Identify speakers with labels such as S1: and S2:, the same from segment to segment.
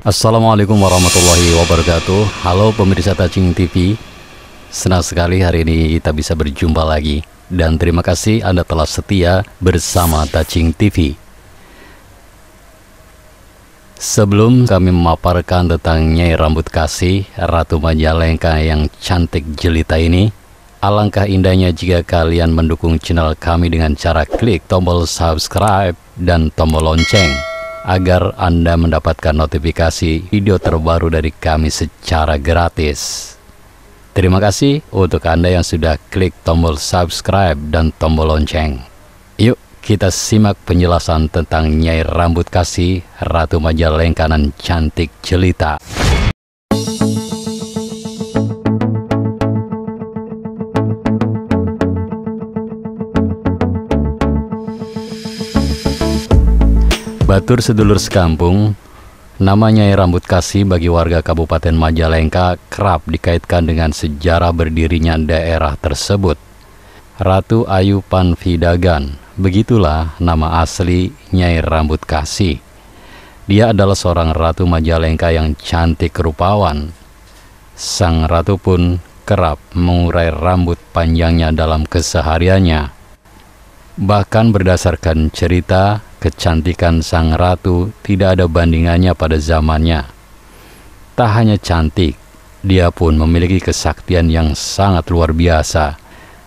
S1: Assalamualaikum warahmatullahi wabarakatuh. Halo pemirsa Tacing TV, senang sekali hari ini kita bisa berjumpa lagi. Dan terima kasih Anda telah setia bersama Tacing TV. Sebelum kami memaparkan tentang Nyai Rambut Kasih, Ratu Majalengka yang cantik jelita ini, alangkah indahnya jika kalian mendukung channel kami dengan cara klik tombol subscribe dan tombol lonceng, agar Anda mendapatkan notifikasi video terbaru dari kami secara gratis. Terima kasih untuk Anda yang sudah klik tombol subscribe dan tombol lonceng. Yuk kita simak penjelasan tentang Nyai Rambut Kasih, Ratu Majalengka nan cantik jelita. Batur sedulur sekampung, nama Nyai Rambut Kasih bagi warga Kabupaten Majalengka kerap dikaitkan dengan sejarah berdirinya daerah tersebut. Ratu Ayu Panvidagan, begitulah nama asli Nyai Rambut Kasih. Dia adalah seorang Ratu Majalengka yang cantik rupawan. Sang ratu pun kerap mengurai rambut panjangnya dalam kesehariannya. Bahkan berdasarkan cerita, kecantikan sang ratu tidak ada bandingannya pada zamannya. Tak hanya cantik, dia pun memiliki kesaktian yang sangat luar biasa,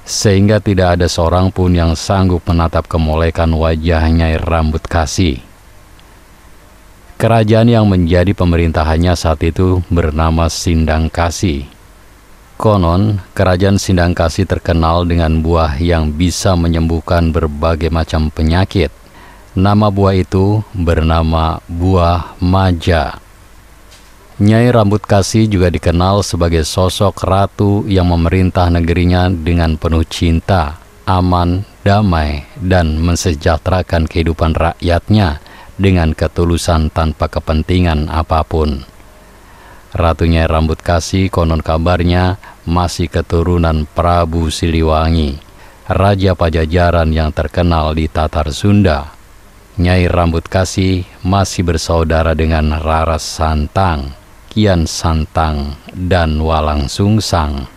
S1: sehingga tidak ada seorang pun yang sanggup menatap kemolekan wajah Nyai Rambut Kasih. Kerajaan yang menjadi pemerintahannya saat itu bernama Sindang Kasih. Konon, kerajaan Sindang Kasih terkenal dengan buah yang bisa menyembuhkan berbagai macam penyakit. Nama buah itu bernama buah maja. Nyai Rambut Kasih juga dikenal sebagai sosok ratu yang memerintah negerinya dengan penuh cinta, aman, damai, dan mensejahterakan kehidupan rakyatnya dengan ketulusan tanpa kepentingan apapun. Ratu Nyai Rambut Kasih konon kabarnya masih keturunan Prabu Siliwangi, Raja Pajajaran yang terkenal di Tatar Sunda. Nyai Rambut Kasih masih bersaudara dengan Rara Santang, Kian Santang, dan Walang Sungsang.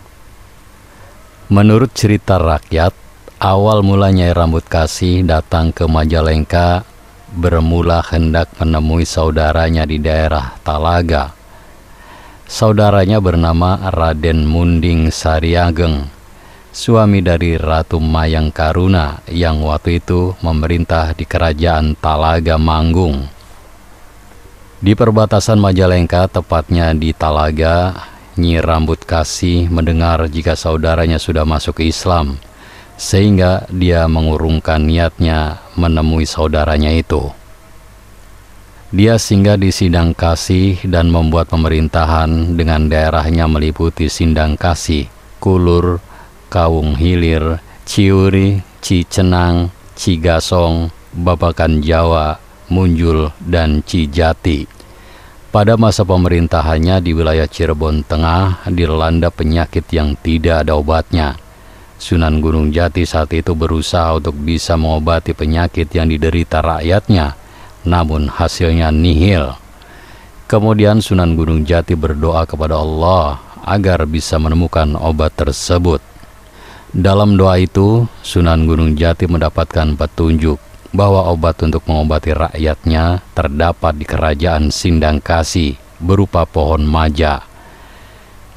S1: Menurut cerita rakyat, awal mula Nyai Rambut Kasih datang ke Majalengka bermula hendak menemui saudaranya di daerah Talaga. Saudaranya bernama Raden Munding Sariageng, suami dari Ratu Mayang Karuna yang waktu itu memerintah di kerajaan Talaga Manggung. Di perbatasan Majalengka, tepatnya di Talaga, Nyai Rambut Kasih mendengar jika saudaranya sudah masuk ke Islam, sehingga dia mengurungkan niatnya menemui saudaranya itu. Dia singgah di Sindang Kasih dan membuat pemerintahan dengan daerahnya meliputi Sindang Kasih, Kulur, Kawung Hilir, Ciuri, Cicenang, Cigasong, Babakan Jawa, Munjul, dan Cijati. Pada masa pemerintahannya di wilayah Cirebon Tengah dilanda penyakit yang tidak ada obatnya. Sunan Gunung Jati saat itu berusaha untuk bisa mengobati penyakit yang diderita rakyatnya, namun hasilnya nihil. Kemudian Sunan Gunung Jati berdoa kepada Allah agar bisa menemukan obat tersebut. Dalam doa itu, Sunan Gunung Jati mendapatkan petunjuk bahwa obat untuk mengobati rakyatnya terdapat di kerajaan Sindang Kasih berupa pohon maja.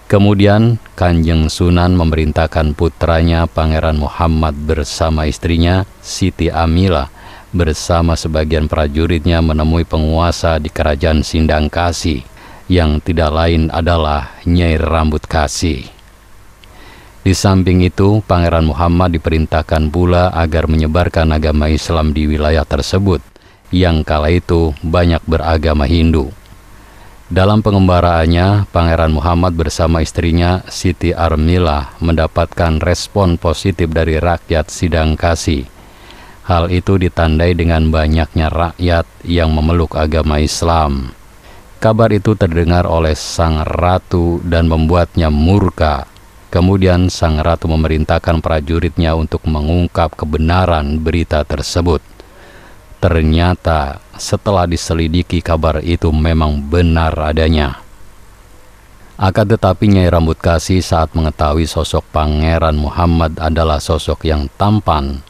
S1: Kemudian Kanjeng Sunan memerintahkan putranya Pangeran Muhammad bersama istrinya Siti Amila bersama sebagian prajuritnya menemui penguasa di kerajaan Sindang Kasih yang tidak lain adalah Nyai Rambut Kasih. Di samping itu, Pangeran Muhammad diperintahkan pula agar menyebarkan agama Islam di wilayah tersebut, yang kala itu banyak beragama Hindu. Dalam pengembaraannya, Pangeran Muhammad bersama istrinya Siti Armila mendapatkan respon positif dari rakyat Sindang Kasih. Hal itu ditandai dengan banyaknya rakyat yang memeluk agama Islam. Kabar itu terdengar oleh sang ratu dan membuatnya murka. Kemudian sang ratu memerintahkan prajuritnya untuk mengungkap kebenaran berita tersebut. Ternyata setelah diselidiki kabar itu memang benar adanya. Akan tetapi Nyai Rambut Kasih saat mengetahui sosok Pangeran Muhammad adalah sosok yang tampan,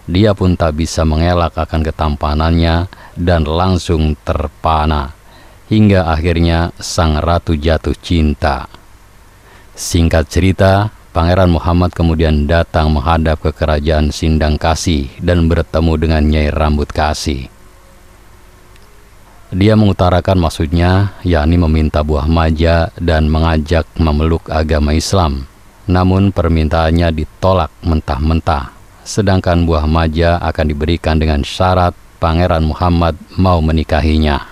S1: dia pun tak bisa mengelak akan ketampanannya dan langsung terpana, hingga akhirnya sang ratu jatuh cinta. Singkat cerita, Pangeran Muhammad kemudian datang menghadap ke kerajaan Sindang Kasih dan bertemu dengan Nyai Rambut Kasih. Dia mengutarakan maksudnya, yakni meminta buah maja dan mengajak memeluk agama Islam. Namun permintaannya ditolak mentah-mentah, sedangkan buah maja akan diberikan dengan syarat Pangeran Muhammad mau menikahinya.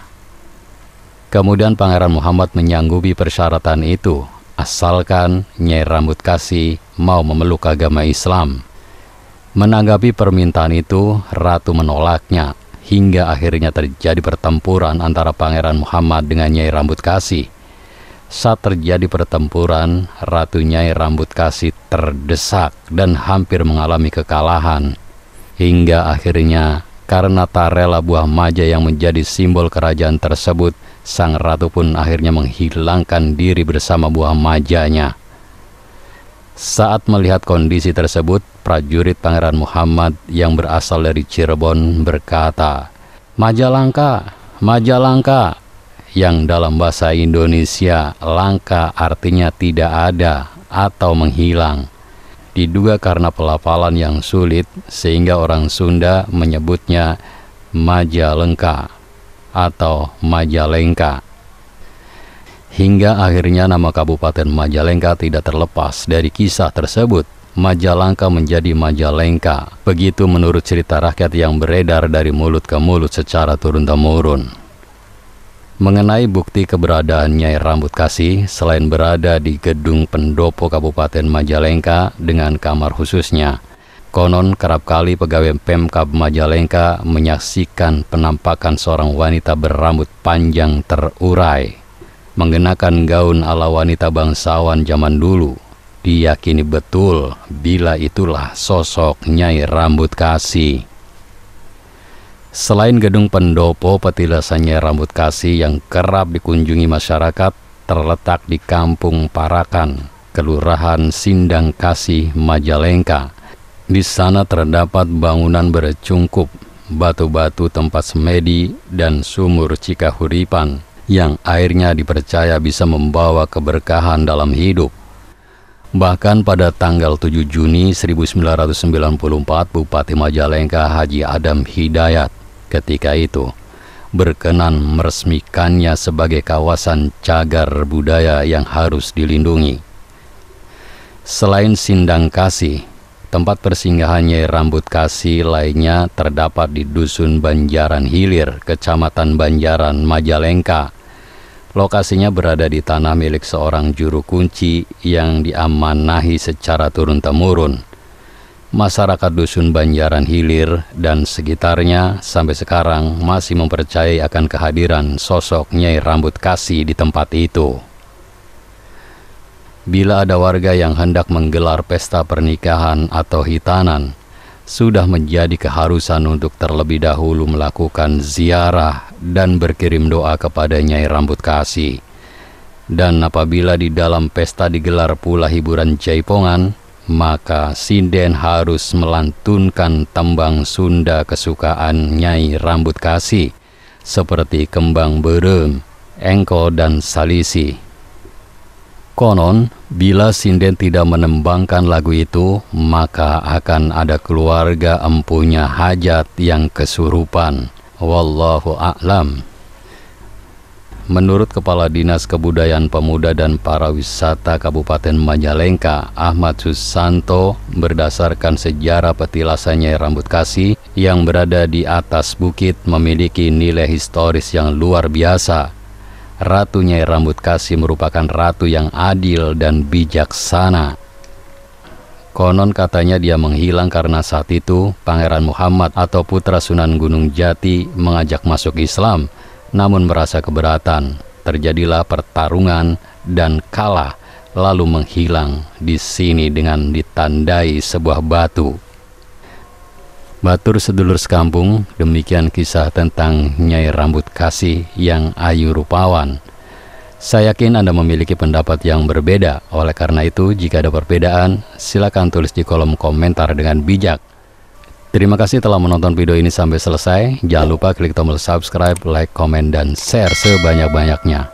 S1: Kemudian Pangeran Muhammad menyanggupi persyaratan itu, asalkan Nyai Rambut Kasih mau memeluk agama Islam. Menanggapi permintaan itu, Ratu menolaknya, hingga akhirnya terjadi pertempuran antara Pangeran Muhammad dengan Nyai Rambut Kasih. Saat terjadi pertempuran, Ratu Nyai Rambut Kasih terdesak dan hampir mengalami kekalahan. Hingga akhirnya, karena tak rela buah maja yang menjadi simbol kerajaan tersebut, sang ratu pun akhirnya menghilangkan diri bersama buah majanya. Saat melihat kondisi tersebut, prajurit Pangeran Muhammad yang berasal dari Cirebon berkata, "Majalangka, Majalangka," yang dalam bahasa Indonesia langka artinya tidak ada atau menghilang. Diduga karena pelafalan yang sulit sehingga orang Sunda menyebutnya Majalengka atau Majalengka. Hingga akhirnya nama Kabupaten Majalengka tidak terlepas dari kisah tersebut. Majalangka menjadi Majalengka, begitu menurut cerita rakyat yang beredar dari mulut ke mulut secara turun-temurun. Mengenai bukti keberadaan Nyai Rambut Kasih, selain berada di gedung pendopo Kabupaten Majalengka dengan kamar khususnya, konon kerap kali pegawai Pemkab Majalengka menyaksikan penampakan seorang wanita berambut panjang terurai, mengenakan gaun ala wanita bangsawan zaman dulu. Diyakini betul bila itulah sosok Nyai Rambut Kasih. Selain gedung pendopo, petilasan Nyai Rambut Kasih yang kerap dikunjungi masyarakat terletak di Kampung Parakan, Kelurahan Sindang Kasih, Majalengka. Di sana terdapat bangunan bercungkup, batu-batu tempat semedi, dan sumur Cikahuripan yang airnya dipercaya bisa membawa keberkahan dalam hidup. Bahkan pada tanggal 7 Juni 1994, Bupati Majalengka Haji Adam Hidayat ketika itu berkenan meresmikannya sebagai kawasan cagar budaya yang harus dilindungi. Selain Sindang Kasih, tempat persinggahan Nyai Rambut Kasih lainnya terdapat di Dusun Banjaran Hilir, Kecamatan Banjaran, Majalengka. Lokasinya berada di tanah milik seorang juru kunci yang diamanahi secara turun-temurun. Masyarakat Dusun Banjaran Hilir dan sekitarnya sampai sekarang masih mempercayai akan kehadiran sosok Nyai Rambut Kasih di tempat itu. Bila ada warga yang hendak menggelar pesta pernikahan atau hitanan, sudah menjadi keharusan untuk terlebih dahulu melakukan ziarah dan berkirim doa kepada Nyai Rambut Kasih. Dan apabila di dalam pesta digelar pula hiburan jaipongan, maka sinden harus melantunkan tembang Sunda kesukaan Nyai Rambut Kasih seperti Kembang Berem, Engko, dan Salisi. Konon, bila sinden tidak menembangkan lagu itu, maka akan ada keluarga empunya hajat yang kesurupan. Wallahu a'lam. Menurut Kepala Dinas Kebudayaan Pemuda dan Pariwisata Kabupaten Majalengka, Ahmad Susanto, berdasarkan sejarah petilasan Nyai Rambut Kasih yang berada di atas bukit memiliki nilai historis yang luar biasa. Ratu Nyai Rambut Kasih merupakan ratu yang adil dan bijaksana. Konon katanya dia menghilang karena saat itu Pangeran Muhammad atau putra Sunan Gunung Jati mengajak masuk Islam, namun merasa keberatan. Terjadilah pertarungan dan kalah, lalu menghilang di sini dengan ditandai sebuah batu. Batur sedulur sekampung, demikian kisah tentang Nyai Rambut Kasih yang ayu rupawan. Saya yakin Anda memiliki pendapat yang berbeda. Oleh karena itu, jika ada perbedaan, silakan tulis di kolom komentar dengan bijak. Terima kasih telah menonton video ini sampai selesai. Jangan lupa klik tombol subscribe, like, komen, dan share sebanyak-banyaknya.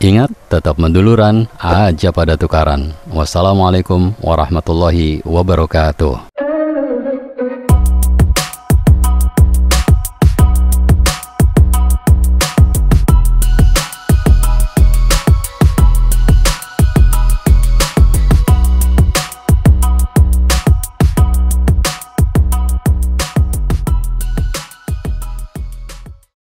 S1: Ingat, tetap menduluran aja pada tukaran. Wassalamualaikum warahmatullahi wabarakatuh.